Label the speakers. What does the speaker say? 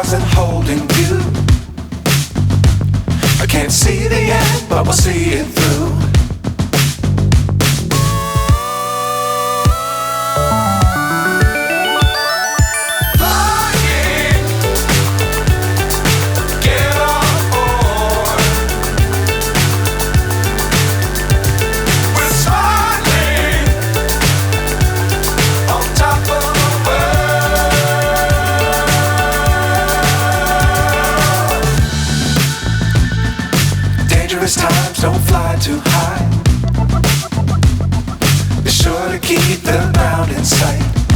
Speaker 1: stars and holding you. I can't see the end, but we'll see it through. Times don't fly too high. Be sure to keep the ground in sight.